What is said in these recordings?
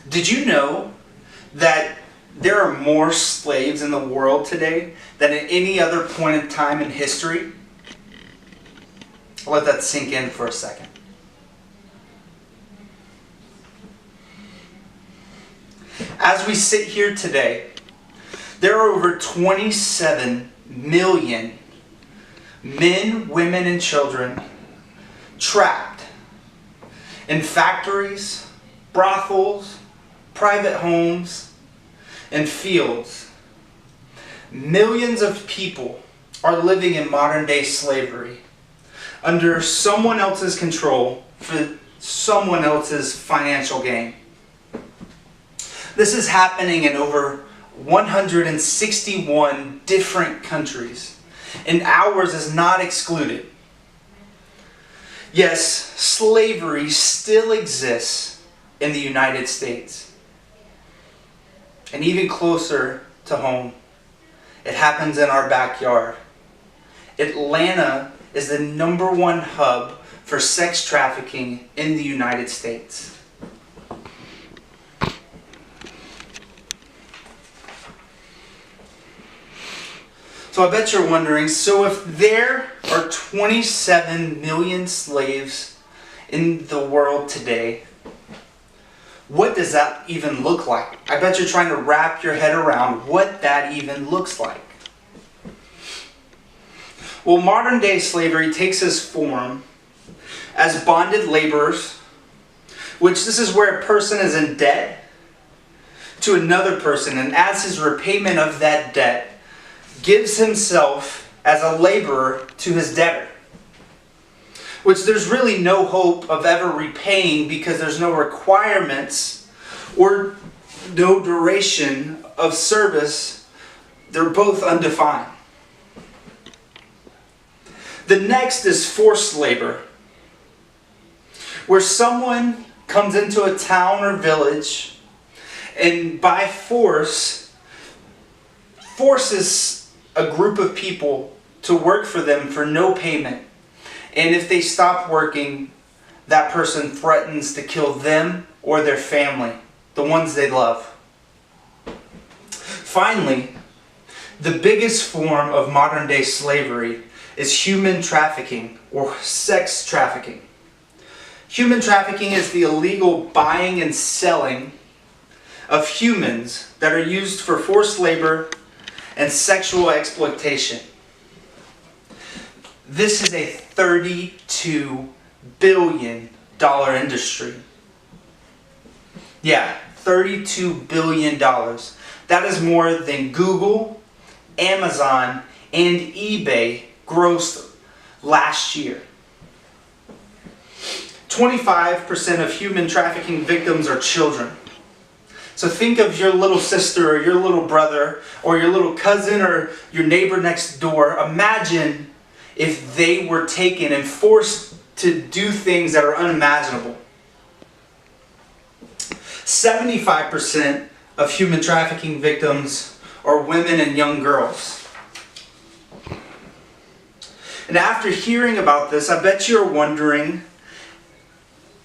Did you know that there are more slaves in the world today than at any other point in time in history? I'll let that sink in for a second. As we sit here today, there are over 27 million men, women, and children trapped in factories, brothels, private homes, and fields. Millions of people are living in modern day slavery under someone else's control for someone else's financial gain. This is happening in over 161 different countries, and ours is not excluded. Yes, slavery still exists in the United States. And even closer to home, it happens in our backyard. Atlanta is the #1 hub for sex trafficking in the United States. So I bet you're wondering, so if there are 27 million slaves in the world today, what does that even look like? I bet you're trying to wrap your head around what that even looks like. Well, modern day slavery takes its form as bonded laborers, which this is where a person is in debt to another person, and as his repayment of that debt, gives himself as a laborer to his debtor, which there's really no hope of ever repaying because there's no requirements or no duration of service. They're both undefined. The next is forced labor, where someone comes into a town or village and by forces a group of people to work for them for no payment. And if they stop working, that person threatens to kill them or their family, the ones they love. Finally, the biggest form of modern day slavery is human trafficking or sex trafficking. Human trafficking is the illegal buying and selling of humans that are used for forced labor and sexual exploitation. This is a $32 billion industry. Yeah, $32 billion. That is more than Google, Amazon, and eBay grossed last year. 25% of human trafficking victims are children. So think of your little sister or your little brother or your little cousin or your neighbor next door. Imagine if they were taken and forced to do things that are unimaginable. 75% of human trafficking victims are women and young girls. And after hearing about this, I bet you're wondering,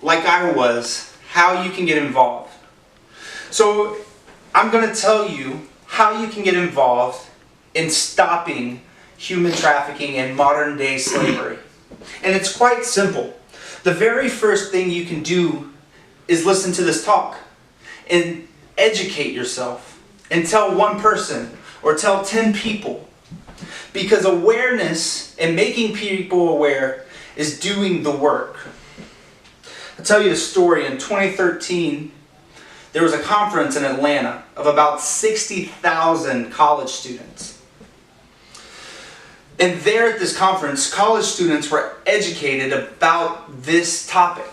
like I was, how you can get involved. So I'm going to tell you how you can get involved in stopping human trafficking and modern day slavery. And it's quite simple. The very first thing you can do is listen to this talk and educate yourself and tell one person or tell 10 people. Because awareness and making people aware is doing the work. I'll tell you a story. In 2013, there was a conference in Atlanta of about 60,000 college students. And there at this conference, college students were educated about this topic.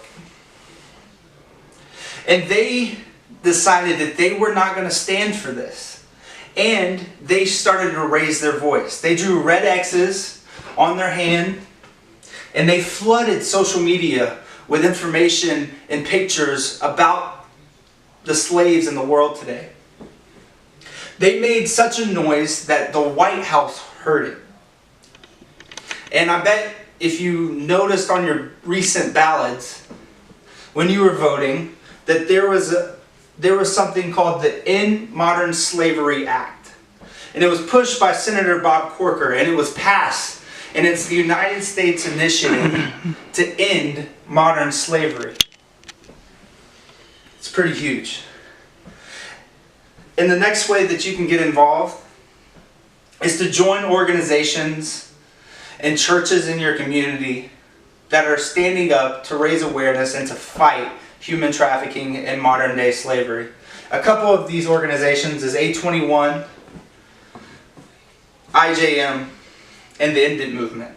And they decided that they were not going to stand for this. And they started to raise their voice. They drew red X's on their hand, and they flooded social media with information and pictures about the slaves in the world today. They made such a noise that the White House heard it. And I bet if you noticed on your recent ballots, when you were voting, that there was there was something called the End Modern Slavery Act. And it was pushed by Senator Bob Corker, and it was passed. And it's the United States initiative to end modern slavery. It's pretty huge. And the next way that you can get involved is to join organizations and churches in your community that are standing up to raise awareness and to fight human trafficking and modern day slavery. A couple of these organizations is A21, IJM, and the End It Movement.